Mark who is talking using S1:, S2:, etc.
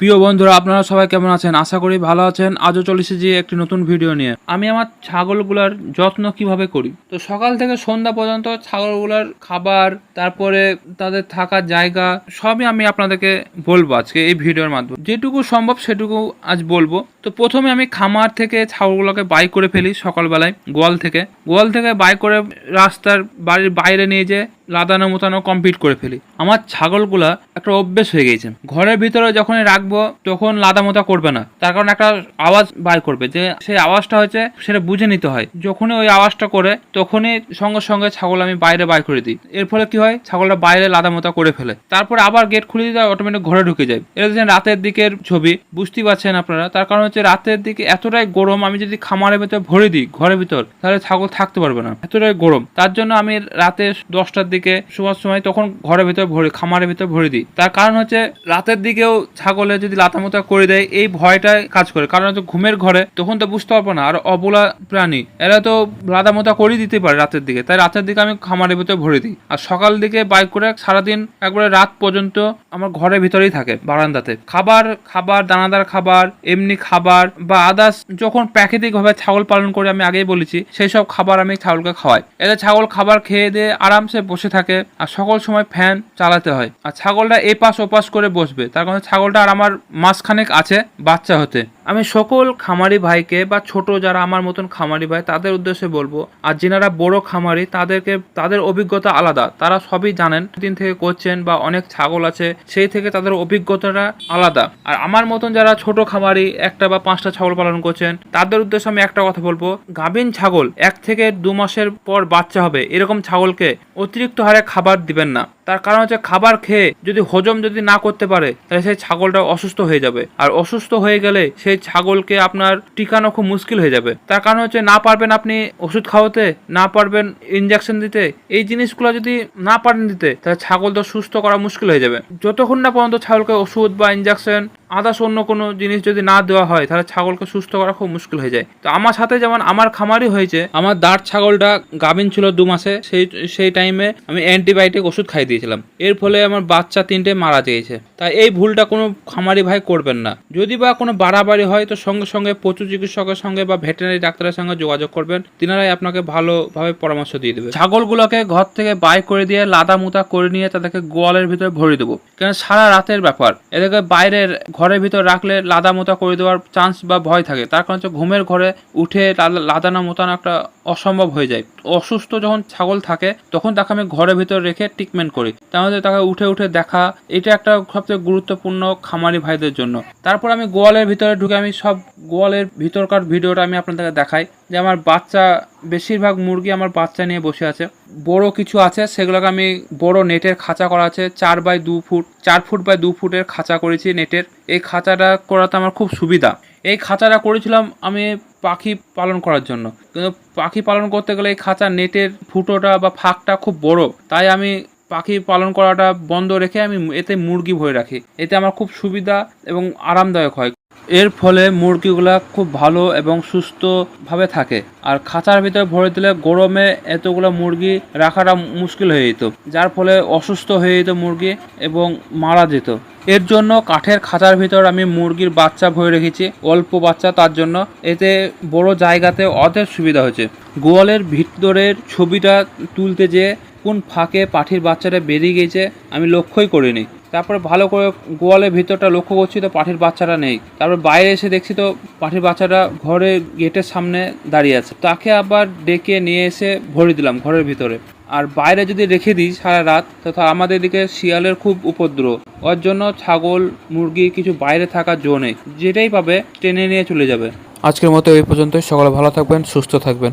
S1: প্রিয় বন্ধুরা, আপনারা সবাই কেমন আছেন? আশা করি ভালো আছেন। আজও চলে এসেছি একটি নতুন ভিডিও নিয়ে। আমি আমার ছাগলগুলার যত্ন কিভাবে করি। তো সকাল থেকে সন্ধ্যা পর্যন্ত ছাগলগুলার খাবার, তারপরে তাদের থাকার জায়গা সবই আমি আপনাদেরকে বলবো আজকে এই ভিডিওর মাধ্যমে। যেটুকু সম্ভব সেটুকু আজ বলবো। তো প্রথমে আমি খামার থেকে ছাগলগুলোকে বাই করে ফেলি সকালবেলায় গোয়াল থেকে বাই করে রাস্তার বাড়ির বাইরে নিয়ে যেয়ে লাদানো মোতানো কমপ্লিট করে ফেলি। আমার ছাগলগুলা একটা অভ্যেস হয়ে গেছে, ঘরের ভিতরে যখনই রাখবো তখন লাদা মোতা করবে না। তার কারণ একটা আওয়াজ বার করবে, যে সেই আওয়াজটা হচ্ছে সেটা বুঝে নিতে হয়। যখনই ওই আওয়াজটা করে তখনই সঙ্গে সঙ্গে ছাগল আমি বাইরে বার করে দিই। এর ফলে কি হয়, ছাগলটা বাইরে লাদা মোতা করে ফেলে, তারপরে আবার গেট খুলে দিতে অটোমেটিক ঘরে ঢুকে যায়। এটা দেখছেন রাতের দিকের ছবি, বুঝতেই পারছেন আপনারা। তার কারণ হচ্ছে রাতের দিকে এতটাই গরম, আমি যদি খামারের ভিতরে ভরে দিই ঘরের ভিতর, তাহলে ছাগল থাকতে পারবে না, এতটাই গরম। তার জন্য আমি রাতে 10টার দিকে শোয়ার সময় তখন ঘরের ভিতর ভরে, খামারের ভিতর ভরে দিই। তার কারণ হচ্ছে রাতের দিকেও ছাগলে যদি লাতামোতা করে দেয় এই ভয়টাই কাজ করে। কারণ হচ্ছে ঘুমের ঘরে তখন তো বুঝতে পারবো না, আর অবলা প্রাণী এরা তো লাতামোতা করে দিতে পারে রাতের দিকে, তাই রাতের দিকে আমি খামারের ভিতর ভরে দিই। আর সকাল দিকে বাইক করে সারাদিন একবারে রাত পর্যন্ত আমার ঘরের ভিতরেই থাকে বারান্দাতে। খাবার দানাদার খাবার, এমনি খাবার বা আদার্স যখন প্রাকৃতিক ভাবে ছাগল পালন করে, আমি আগেই বলেছি, সেই সব খাবার আমি ছাগলকে খাওয়াই। এতে ছাগল খাবার খেয়ে দিয়ে আরামসে বসে থাকে। আর সকল সময় ফ্যান চালাতে হয়। আর ছাগলটা এপাশ ওপাশ করে বসবে, তার কারণে ছাগলটা আর আমার মাসখানেক আছে বাচ্চা হতে। আমি সকল খামারি ভাইকে বা ছোট যারা আমার মতন খামারি ভাই তাদের উদ্দেশ্যে বলবো, আর যিনারা বড় খামারি তাদের অভিজ্ঞতা আলাদা, তারা সবই জানেন, দিন থেকে করছেন বা অনেক ছাগল আছে সেই থেকে তাদের অভিজ্ঞতাটা আলাদা। আর আমার মতন যারা ছোট খামারি 1টা বা 5টা ছাগল পালন করছেন তাদের উদ্দেশ্যে আমি একটা কথা বলবো, গাভীন ছাগল 1 থেকে 2 মাসের পর বাচ্চা হবে এরকম ছাগলকে অতিরিক্ত হারে খাবার দিবেন না। তার কারণ হচ্ছে খাবার খেয়ে যদি হজম না করতে পারে তাহলে সেই ছাগলটা অসুস্থ হয়ে যাবে। আর অসুস্থ হয়ে গেলে সেই ছাগলকে আপনার টিকানো খুব মুশকিল হয়ে যাবে। তার কারণ হচ্ছে না পারবেন আপনি ওষুধ খাওয়াতে, না পারবেন ইনজেকশন দিতে। এই জিনিসগুলো যদি না পারেন দিতে তাহলে ছাগল তো সুস্থ করা মুশকিল হয়ে যাবে। যতক্ষণ না পর্যন্ত ছাগলকে ওষুধ বা ইনজেকশন আদার্স অন্য কোনো জিনিস যদি না দেওয়া হয় তাহলে ছাগলকে সুস্থ করা খুব মুশকিল হয়ে যায়। তো আমার সাথে যেমন আমার খামারই হয়েছে, আমার দাঁড় ছাগলটা গাভিন ছিল 2 মাসে, সেই টাইমে আমি অ্যান্টিবায়োটিক ওষুধ খাই দিয়েছিলাম। এর ফলে আমার বাচ্চা 3টে মারা গিয়েছে। তাই এই ভুলটা কোনো খামারি ভাই করবেন না। যদি বা কোনো বাড়াবাড়ি হয় তো সঙ্গে সঙ্গে পশু চিকিৎসকের সঙ্গে বা ভেটেরিনারি ডাক্তারের সঙ্গে যোগাযোগ করবেন, তিনারাই আপনাকে ভালোভাবে পরামর্শ দিয়ে দেবে। ছাগলগুলোকে ঘর থেকে বাই করে দিয়ে লাদা মুতা করে নিয়ে তাদেরকে গোয়ালের ভিতরে ভরে দেবো, কেন সারা রাতের ব্যাপার। এদেরকে বাইরের ঘরের ভিতর রাখলে লাদা মোতা করে দেওয়ার চান্স বা ভয় থাকে। তার কারণ হচ্ছে ঘুমের ঘরে উঠে লাদানো মোতানো একটা অসম্ভব হয়ে যায়। অসুস্থ যখন ছাগল থাকে তখন তাকে আমি ঘরের ভিতর রেখে ট্রিটমেন্ট করি, তাহলে তাকে উঠে দেখা, এটা একটা সবচেয়ে গুরুত্বপূর্ণ খামারি ভাইদের জন্য। তারপর আমি গোয়ালের ভিতরে ঢুকে আমি সব গোয়ালের ভিতরকার ভিডিওটা আমি আপনাদেরকে দেখাই, যে আমার বাচ্চা, বেশিরভাগ মুরগি আমার বাচ্চা নিয়ে বসে আছে। বড় কিছু আছে সেগুলোকে আমি বড় নেটের খাঁচা করা আছে, 4 বাই 2 ফুট 4 ফুট বাই 2 ফুটের খাঁচা করেছি নেটের। এই খাঁচাটা করাতে আমার খুব সুবিধা। এই খাঁচাটা করেছিলাম আমি পাখি পালন করার জন্য, কিন্তু পাখি পালন করতে গেলে এই খাঁচার নেটের ফুটোটা বা ফাঁকটা খুব বড়, তাই আমি পাখি পালন করাটা বন্ধ রেখে আমি এতে মুরগি ভরে রাখি। এতে আমার খুব সুবিধা এবং আরামদায়ক হয়। এর ফলে মুরগিগুলা খুব ভালো এবং সুস্থভাবে থাকে। আর খাঁচার ভিতরে ভরে দিলে গরমে এতগুলো মুরগি রাখাটা মুশকিল হয়ে যেত, যার ফলে অসুস্থ হয়ে যেত মুরগি এবং মারা যেত। এর জন্য কাঠের খাঁচার ভিতর আমি মুরগির বাচ্চা ভরে রেখেছি, অল্প বাচ্চা, তার জন্য এতে বড় জায়গাতে অনেক সুবিধা হয়েছে। গোয়ালের ভিতরের ছবিটা তুলতে যেয়ে কোন ফাঁকে পাখির বাচ্চাটা বেরিয়ে গেছে আমি লক্ষ্যই করিনি। তারপরে ভালো করে গোয়ালের ভিতরটা লক্ষ্য করছি তো পাখির বাচ্চাটা নেই। তারপর বাইরে এসে দেখছি তো পাখির বাচ্চাটা ঘরের গেটের সামনে দাঁড়িয়ে আছে। তাকে আবার ডেকে নিয়ে এসে ভরে দিলাম ঘরের ভিতরে। আর বাইরে যদি রেখে দিই সারা রাত তো আমাদের দিকে শিয়ালের খুব উপদ্রব, ওর জন্য ছাগল মুরগি কিছু বাইরে থাকার জো নেই, যেটাই পাবে টেনে নিয়ে চলে যাবে। আজকের মতো এই পর্যন্ত। সকলে ভালো থাকবেন, সুস্থ থাকবেন।